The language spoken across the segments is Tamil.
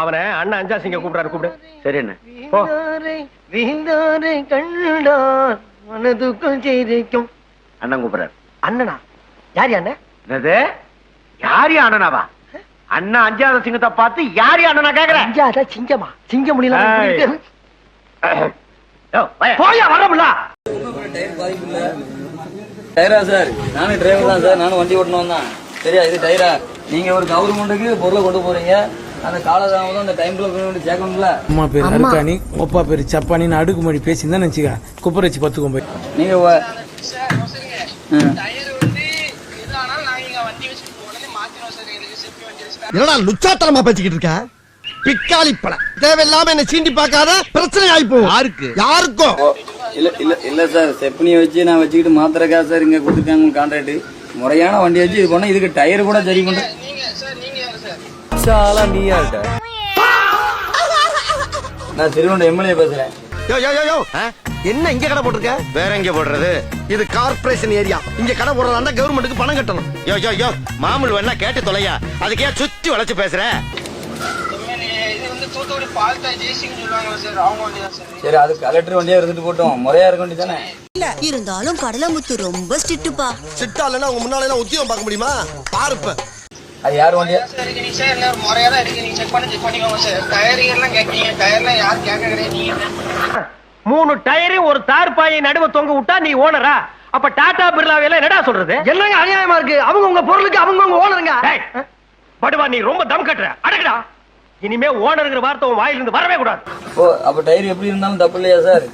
அவனை அண்ணா அஞ்சா சிங்க கூப்பிடாரு, கூப்பிடு. சரி என்ன போ. மனதுக்குள் செய்திக்கும் அண்ணன் கூப்பிடுறாரு. அண்ணனா? யார் அண்ணன்? என்னது? யாரு அண்ணனாவா? அண்ணா அஞ்சாவது சிங்கத்தை பார்த்து யாரு அண்ணனா கேக்குற? அஞ்சாத சிங்கமா? சிங்க முடியல. போயா வரமுல. டயரா சார்? நானும் டிரைவர் தான் சார், நானும் வண்டி ஓட்டணும் தான். சரியா, இது டயரா? நீங்க ஒரு கவர்மெண்ட்டுக்கு பொருளை கொண்டு போறீங்க, அந்த காலதாமதம் அந்த டைம்ல சேர்க்கணும்ல. அம்மா பேரு அருக்காணி, ஒப்பா பேரு சப்பானின்னு அடுக்குமடி பேசியிருந்தா நினைச்சுக்க குப்பரை வச்சு பத்துக்கும் போய் நீங்க என்னடா லுச்சாத்தனமா பேசிக்கிட்டு இருக்க? பிக்காளி பட தேவையில்லாம என்ன சீண்டி பார்க்காத, பிரச்சனை ஆயிப்போம். யாருக்கும் இல்ல சார், செப்பனியை வச்சு நான் வச்சுக்கிட்டு மாத்திரக்கா சார் இங்க கொடுத்துருக்காங்க கான்ட்ராக்ட். முறையான வண்டி வச்சு இது பண்ண, இதுக்கு டயர் கூட சரி பண்ண. நான் திருவண்ண எம்எல்ஏ பேசுறேன். என்ன இங்க கடை போட்டிருக்க? வேற எங்க போடுறது? இது கார்பரேஷன் ஏரியா, இங்க கடை போடுறதா கவர்மெண்ட்டுக்கு பணம் கட்டணும். யோ மாமூல் வேணா கேட்டு தொலையா, அதுக்கே சுத்தி வளைச்சு பேசுற. சரி, அது கலெக்டர் வண்டியா இருந்துட்டு போட்டோம், முறையா இருக்க வேண்டியதானே. இருந்தாலும் கடலமுத்து ரொம்ப ஸ்ட்ரிக்ட்டுப்பா. சிட்டா இல்லைன்னா உங்க முன்னால எல்லாம் உத்தியோகம் பார்க்க முடியுமா? பாருப்ப அது யார் வண்டியா? மூணு டயரு ஒரு தார்பாயை நடுவ தொங்க விட்டா நீ ஓனரா? அப்ப டாடா பிர்லாவேல என்னடா சொல்றது? என்னங்க அநியாயமா இருக்கு? அவங்க உங்க பொருளுக்கு அவங்க ஓனருங்க. படுவா, நீ ரொம்ப தம் கட்டுற. அடக்குடா, இனிமே ஓனருங்கிற வார்த்தை உன் வாயிலிருந்து வரவே கூடாது. ஓ, அப்ப டயர் எப்படி இருந்தாலும் தப்பு இல்லையா சார்?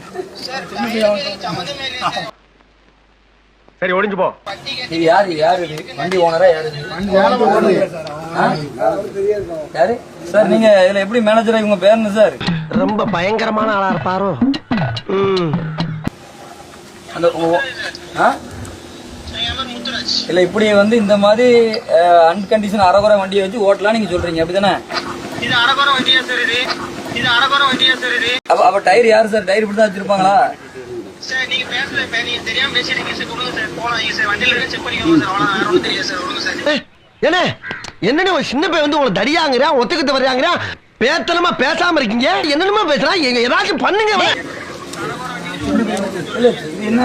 சரி, ஒளிஞ்சு போ. இது யாரு? இது வண்டி ஓனரா? யாரு யாரு சார்? நீங்க இதுல எப்படி மேனேஜரா? இவங்க பேர் என்ன சார்? ரொம்ப பயங்கரமான ஆளா இருப்பாரோ? அந்த இல்ல, இப்படி வந்து இந்த மாதிரி அன்கண்டிஷன் அரகுற வண்டியை வச்சு ஓட்டலாம் நீங்க சொல்றீங்க, அப்படிதானே? அப்ப டயர் யாரு சார்? டயர் இப்படிதான் வச்சிருப்பாங்களா? என்ன ஒரு சின்ன பையன் வந்து உங்களை தடியாங்கிறா, ஒத்துக்கிட்டு வர்றாங்கிறா, பேத்தனமா பேசாம இருக்கீங்க. என்னென்னமா பேசுறான்? ஏதாச்சும் பண்ணுங்க. இல்ல, என்ன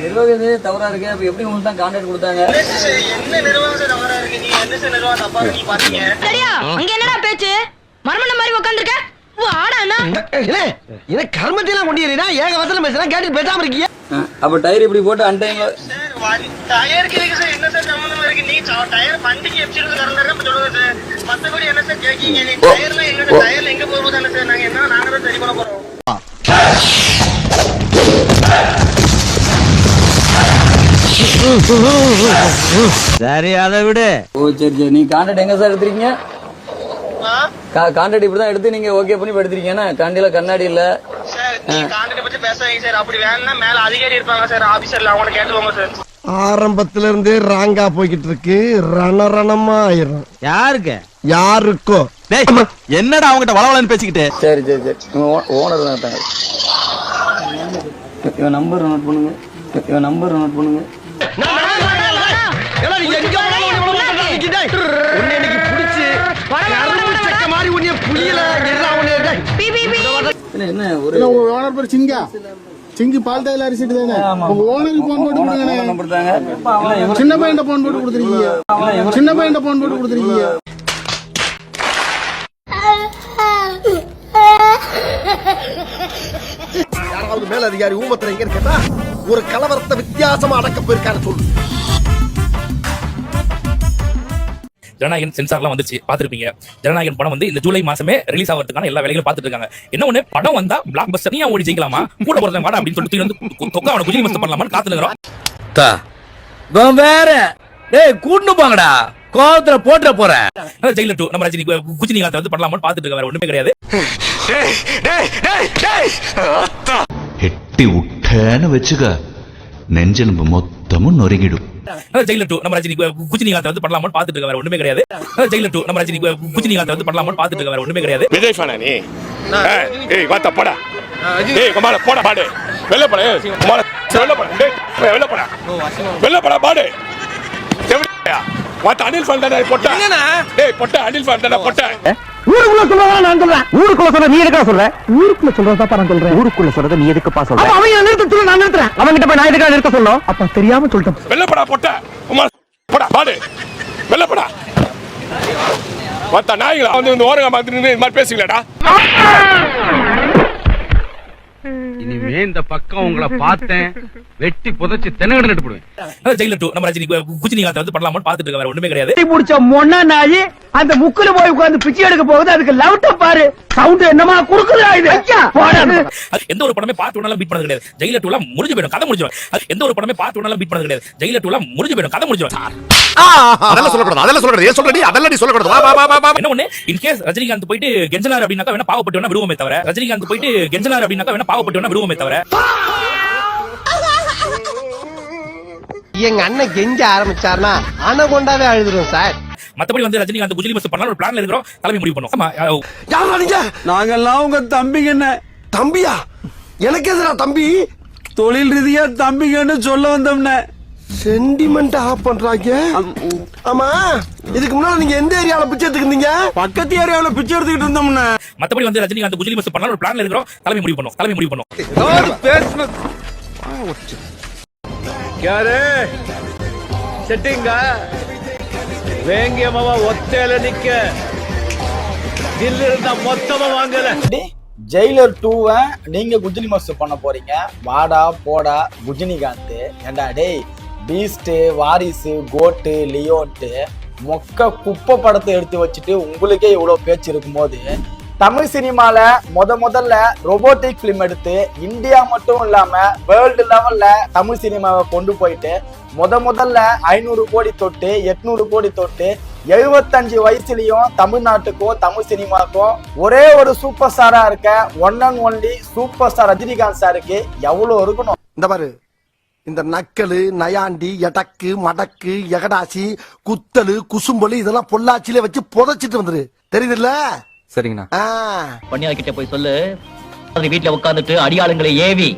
நிர்வாகமே தவறா இருக்கு. அப்ப எப்படி உங்களுக்கு தான் கான்ட்ராக்ட் கொடுத்தாங்க? என்னடா பேச்சு? மர்மன மாதிரி உட்கார்ந்திருக்க. கர்மத்தையெல்லாம் கொண்டு ஏக வசனம் பேசுறேன், கேட்டு பேசாம இருக்கீங்க. அப்ப டயர் இப்படி போட்டு அன்டைம்ல சரி, அதை விடு. ஓ, சரி. நீ கான்ட்ராக்ட் எங்க சார் எடுத்துறீங்க? கான்ட்ராக்ட் இப்படிதான் எடுத்து நீங்க ஓகே பண்ணி எடுத்துறீங்கன்னா, கண்டில கண்ணாடி இல்ல. ஆரம்பத்துல இருந்தே ராங்கா போய்கிட்டு இருக்கு, ரணரணமா ஆயிரும். யாருக்கோ என்னடா அவங்கிட்ட வளவலன்னு பேசிக்கிட்டு? சரி, ஓனர் தான். இவன் நம்பர் நோட் பண்ணுங்க. என்ன ஒரு ஓனர் பேர் சிங்கி பால் தைல அரிசிட்டு தானே. உங்க ஓனருக்கு போன் போட்டு கொடுங்க. சின்ன பையன் போன் போட்டு கொடுத்துருக்கீங்க. யாராவது மேல அதிகாரி ஊமத்துல எங்க கேட்டா ஒரு கலவரத்தை வித்தியாசமா அடக்க போயிருக்காரு சொல்லு. ஜனநாயகன் சென்சார்லாம் வந்துச்சு, பாத்துருப்பீங்க. ஜனநாயகன் படம் வந்து இந்த ஜூலை மாசமே ரிலீஸ் ஆகிறதுக்கான எல்லா வேலைகளும் பாத்துட்டு இருக்காங்க. என்ன ஒண்ணு, படம் வந்தா பிளாக் பஸ்டர் நீ ஓடி ஜெயிக்கலாமா, கூட போறத வாடா அப்படின்னு சொல்லிட்டு வந்து தொக்கா அவனை குஜிலி மஸ்ட் பண்ணலாமான்னு காத்துக்கிறோம். வேற கூட்டு போங்கடா, கோவத்துல போட்டுற போறேன். ஜெயில 2 நம்ம ரஜினி குஜினி காலத்தை வந்து பண்ணலாமான்னு பாத்துட்டு இருக்க, வேற ஒண்ணுமே கிடையாது. எட்டி விட்டேன்னு வச்சுக்க, நெஞ்செலும்பு மொத்தமும் நொறுங்கிடும். ஜெயில 2 நம்ம ரஜினி குஜினி காலத்தை வந்து பண்ணலாமான்னு பாத்துட்டு இருக்க, வேற ஒண்ணுமே கிடையாது. ஜெயில 2 நம்ம ரஜினி குஜினி காலத்தை வந்து பண்ணலாமான்னு பாத்துட்டு இருக்க, வேற ஒண்ணுமே கிடையாது. விஜய் ஃபேனா நீ? ஏய் வாடா போடா. ஏய் கமால போடா பாடு. வெல்ல போடா. கமால வெல்ல போடா. டேய் வெல்ல போடா. வெல்ல போடா பாடு. செவடியா. வாட் அனில் ஃபேன் தான போட்டா. என்னடா? டேய் போட்டா அனில் ஃபேன் தான போட்டா. ஊருக்குள்ள சொல்றானே நான் சொல்றேன். ஊருக்குள்ள சொல்ற நீ எதுக்கா சொல்ற? ஊருக்குள்ள சொல்றதா நான் சொல்றேன். ஊருக்குள்ள சொல்றத நீ எதுக்குப்பா சொல்ற? அப்ப அவன் நிறுத்த சொல்ல நான் நிறுத்துறேன். அவன் கிட்ட போய் நான் எதுக்கா நிறுத்த சொல்லணும்? அப்ப தெரியாம சொல்லிட்டேன். வெள்ளப்படா பொட்ட போடா பாடு வெள்ளப்படா மத்த நாய்களா வந்து ஓரங்க பார்த்துட்டு இது மாதிரி பேசுங்களேடா. இனிமே இந்த பக்கம் உங்களை பார்த்தேன் வெட்டி புதைச்சு தென்னகட நட்டு போடுவேன். ஜெயிலர் 2 நம்ம ரஜினி குஜினிகாந்த் வந்து பண்ணலாமான்னு பாத்துட்டு இருக்க, வேற ஒண்ணுமே கிடையாது. முடிச்ச மொன்னா நாயி அந்த முக்குல போய் உட்கார்ந்து பிச்சை எடுக்க போகுது. அதுக்கு லவுட்ட பாரு சவுண்ட் என்னமா குறுக்குதா இது? எந்த ஒரு படமே பார்ட் 1 பீட் பண்ணது கிடையாது. ஜெயிலர் 2 முடிஞ்சு போயிடும், கதை முடிஞ்சு. எந்த ஒரு படமே பார்ட் 1 பீட் பண்ணது கிடையாது. ஜெயிலர் 2 முடிஞ்சு போயிடும், கதை முடிஞ்சு. அதெல்லாம் சொல்லக்கூடாது, அதெல்லாம் சொல்லக்கூடாது. ஏன் சொல்றடி? அதெல்லாம் நீ சொல்லக்கூடாது. வா வா வா. என்ன ஒண்ணு, இன் கேஸ் ரஜினிகாந்த் போயிட்டு கெஞ்சனார் அப்படினாக்கா வேணா பாவப்பட்டு வேணா விடுவோமே தவிர, ரஜினிகாந்த் போயிட்டு கெஞ்சனார் அப்படினாக்கா வேணா பாவப்பட்டு வேணா விடுவோமே தவிர. எங்க அண்ணன் கெஞ்ச ஆரம்பிச்சாருன்னா அனகொண்டாவே அழுதுரும் சார். மத்தபடி வந்து ரஜினிகாந்த் குஜிலி பஸ் பண்ணலாம் ஒரு பிளான்ல இருக்கிறோம், தலைமை முடிவு பண்ணும். ஆமா, யாரா நீங்க? நாங்கெல்லாம் உங்க தம்பிங்க. என்ன தம்பியா? எனக்கு எதுடா தம்பி? தொழில் ரீதியா தம்பிங்கன்னு சொல்ல வந்தோம்னே. சென்டிமெண்ட் ஆஃப் பண்றாங்க. ஆமா, இதுக்கு முன்னால நீங்க எந்த ஏரியால பிச்சை எடுத்துக்கிட்டீங்க? பக்கத்து ஏரியாவுல பிச்சை எடுத்துக்கிட்டு இருந்தோம்னே. மத்தபடி வந்து ரஜினிகாந்த் குஜிலி பஸ் பண்ணலாம் ஒரு பிளான்ல இருக்கிறோம், தலைமை முடிவு பண்ணும். தலைமை முடிவு பண்ணும். யாரு செட்டிங்க வேங்கிய மாமா ஒத்தையில நிக்க தில்லு இருந்தா மொத்தமா வாங்கல. ஜெயிலர் 2 நீங்க குஜிலி மஸ்ட் பண்ண போறீங்க. வாடா போடா குஜினிகாந்த். ஏண்டா டேய், பீஸ்ட், வாரிசு, கோட்டு, லியோன்ட்டு மொக்க குப்பை படத்தை எடுத்து வச்சுட்டு உங்களுக்கே இவ்வளவு பேச்சு இருக்கும்போது, தமிழ் சினிமால முதல்ல ரோபோட்டிக் பிலிம் எடுத்து இந்தியா மட்டும் இல்லாம வேர்ல்டு லெவல்ல தமிழ் சினிமாவை கொண்டு போயிட்டு முதல்ல 500 கோடி தொட்டு 800 கோடி தொட்டு 75 வயசுலயும் தமிழ்நாட்டுக்கும் தமிழ் சினிமாக்கும் ஒரே ஒரு சூப்பர் ஸ்டாரா இருக்க one and only super star Rajinikanth சாருக்கு எவ்வளவு இருக்கணும்? இந்த பாரு, இந்த நக்கலு, நயாண்டி, எடக்கு, மடக்கு, எகடாசி, குத்தலு, குசும்பலு இதெல்லாம் பொள்ளாச்சியில வச்சு புதைச்சிட்டு வந்துரு. தெரியுதுல்ல? சரிங்கண்ணா. பன்னியார் கிட்ட போய் சொல்லு, வீட்டுல உட்கார்ந்துட்டு அடியாளுங்களை ஏவி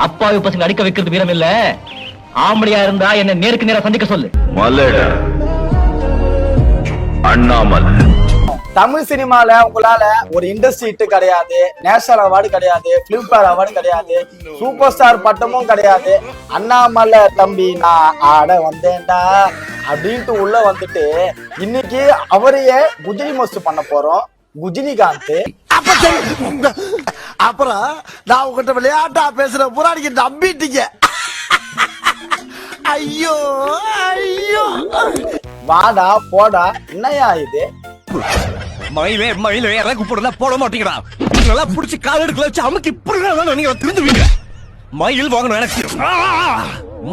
அப்பாவி பசங்க அடிக்க வைக்கிறது வீரம் இல்ல. ஆம்பளையா இருந்தா என்ன நேருக்கு நேரா சந்திக்க சொல்லு. தமிழ் சினிமால உங்களால ஒரு இண்டஸ்ட்ரி ஹிட் கிடையாது, நேஷனல் அவார்டு கிடையாது, பிலிம்பேர் அவார்டு கிடையாது, சூப்பர் ஸ்டார் பட்டமும் கிடையாது. அண்ணாமலை தம்பி நான் ஆட வந்தேன்டா அப்படின்ட்டு உள்ள வந்துட்டு இன்னைக்கு அவரையே குஜிலி மஸ்ட் பண்ண போறோம். குஜினிகாந்த் அப்புறம் நான் உங்ககிட்ட விளையாட்டா பேசுற புறாடிக்கு நம்பிட்டீங்க. ஐயோ ஐயோ, வாடா போடா என்னையா இது? மயிலே யாராவது கூப்பிடுறா போட மாட்டீங்களா? நல்லா புடிச்சு கால் எடுக்கல வச்சு அமுக்கி இப்படி நீங்க திருந்துவீங்க. மயில் வாங்கணும் எனக்கு,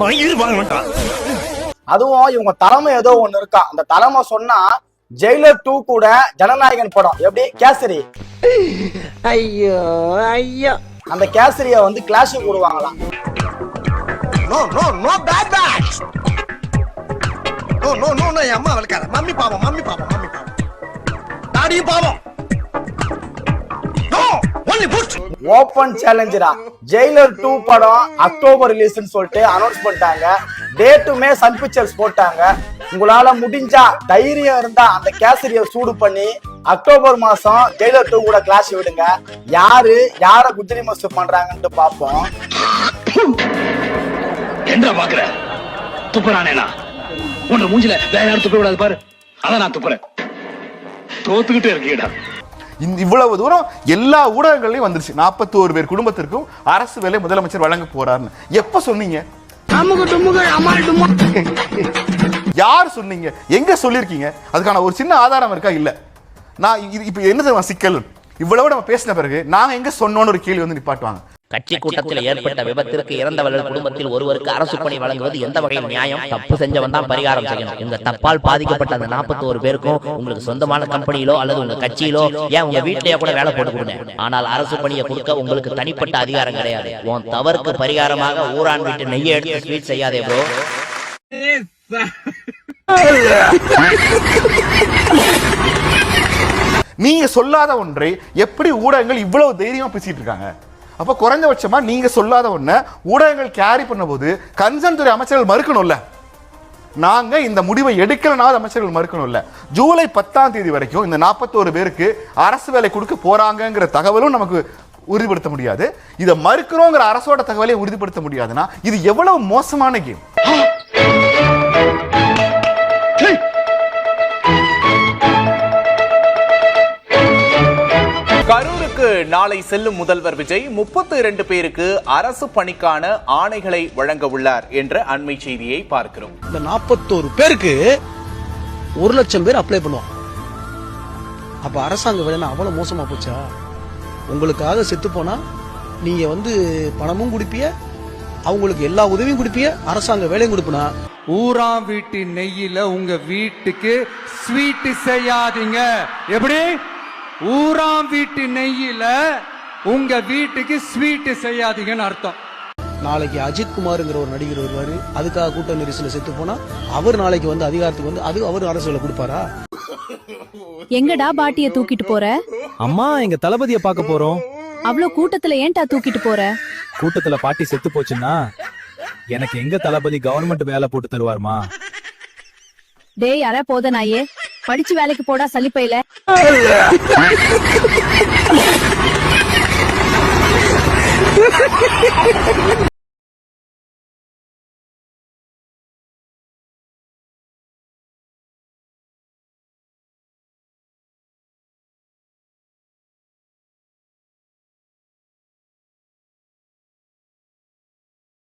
மயில் வாங்க வேண்டாம். அதுவும் இவங்க தலைமை ஏதோ ஒண்ணு இருக்கா. அந்த தலைமை சொன்னா ஜெயிலர் 2 கூட ஜனநாயகன் படம் எப்படி கேசரி. ஐயோ ஐயோ, அந்த கேசரிய வந்து கிளாஷ் போடுவாங்களாம். No no no bad bad. No no no no, அம்மா வளக்காத. மம்மி பாவம், மம்மி பாவம், மம்மி பாவம். டாடி பாவம். No only food. ஓபன் சேலஞ்சரா ஜெயிலர் 2 படம் அக்டோபர் ரிலீஸ்னு சொல்லிட்டு அனௌன்ஸ் பண்ணிட்டாங்க. டேட்டுமே சன் பிக்சர்ஸ் போட்டாங்க. உங்களால முடிஞ்சா தைரியம் இருந்தா அந்த கேசரிய சூடு பண்ணி அக்டோபர் மாசம் ஜெயிலர் 2 கூட கிளாஸ் விடுங்க. யார குஜிலி மஸ்ட் பண்றாங்கன்னு பாப்போம். என்ன பாக்குற? துப்புறானேனா உன்ன மூஞ்சில வேற யாரும் துப்ப விடாது பாரு. அதான் நான் துப்புறேன். தோத்துக்கிட்டே இருக்கீடா. இவ்வளவு தூரம் எல்லா ஊடகங்களையும் வந்துருச்சு. 41 பேர் குடும்பத்திற்கும் அரசு வேலை முதலமைச்சர் வழங்க போறாருன்னு எப்ப சொன்னீங்க? யார் சொன்னீங்க? எங்க சொல்லிருக்கீங்க? அதுக்கான ஒரு சின்ன ஆதாரம் இருக்கா? இல்ல. நான் இப்ப என்ன சிக்கல், இவ்வளவு நம்ம பேசின பிறகு நாங்க எங்க சொன்னோன்னு ஒரு கேள்வி வந்து நிப்பாட்டுவாங்க. கட்சி கூட்டத்தில் ஏற்பட்ட விபத்திற்கு இறந்தவர்கள் குடும்பத்தில் ஒருவருக்கு அரசு பணி வழங்குவது எந்த வகையில் நியாயம்? தப்பு செஞ்சவன் தான் பரிகாரம் செய்யணும். இந்த தப்பால் பாதிக்கப்பட்ட அந்த 41 பேருக்கும் உங்களுக்கு சொந்தமான கம்பெனியிலோ அல்லது உங்க கட்சியிலோ, ஏன் உங்க வீட்டிலேயே கூட வேலை போட்டு கொடுங்க. ஆனால் அரசு பணியை கொடுக்க உங்களுக்கு தனிப்பட்ட அதிகாரம் கிடையாது. உன் தவறுக்கு பரிகாரமாக ஊரான் வீட்டு நெய்யை எடுத்து ஸ்வீட் செய்யாதே ப்ரோ. நீங்க சொல்லாத ஒன்றை எப்படி ஊடகங்கள் இவ்வளவு தைரியமா பேசிட்டு இருக்காங்க? அப்ப குறைந்தபட்சமா நீங்க சொல்லாத ஒண்ண ஊடகங்கள் கேரி பண்ண போது கன்சர்ன் துறை அமைச்சர்கள் மறுக்கணும்ல. நாங்க இந்த முடிவை எடுக்கலனாவது அமைச்சர்கள் மறுக்கணும்ல. ஜூலை 10ஆம் தேதி வரைக்கும் இந்த 41 பேருக்கு அரசு வேலை கொடுக்க போறாங்கங்கிற தகவலும் நமக்கு உறுதிப்படுத்த முடியாது. இதை மறுக்கிறோங்கிற அரசோட தகவலை உறுதிப்படுத்த முடியாதுன்னா இது எவ்வளவு மோசமான கேம். கரூருக்கு நாளை செல்லும் முதல்வர் விஜய் 32 பேருக்கு அரசு பணிக்கான ஆணைகளை வழங்க உள்ளார் என்ற அண்மை செய்தியை பார்க்கிறோம். இந்த 41 பேருக்கு 1 லட்சம் பேர் அப்ளை பண்ணுவான். அப்ப அரசாங்க வேலை அவ்வளவு மோசமா போச்சா? உங்களுக்காக செத்து போனா நீங்க பணமும் குடிப்பிய, அவங்களுக்கு எல்லா உதவியும் குடிப்பிய, அரசாங்க வேலையும் கொடுப்பனா. ஊராம் வீட்டு நெய்யில உங்க வீட்டுக்கு ஸ்வீட் செய்யாதீங்க. எப்படி? ஊராம் வீட்டு நெய்யில உங்க வீட்டுக்கு ஸ்வீட் செய்யாதீங்கன்னு அர்த்தம். நாளைக்கு அஜித் குமார்ங்கிற ஒரு நடிகர் வருவாரு, அதுக்காக கூட்ட நெரிசல செத்து போனா அவர் நாளைக்கு அதிகாரத்துக்கு அது அவர் அரசு வேலை கொடுப்பாரா? எங்கடா பாட்டிய தூக்கிட்டு போற? அம்மா எங்க தளபதிய பார்க்க போறோம். அவ்வளவு கூட்டத்துல ஏன்டா தூக்கிட்டு போற? கூட்டத்துல பாட்டி செத்து போச்சுன்னா எனக்கு எங்க தளபதி கவர்மெண்ட் வேலை போட்டு தருவாருமா? டேய் யாரா போத நாயே, படிச்சு வேலைக்கு போடா சலிப்பையில.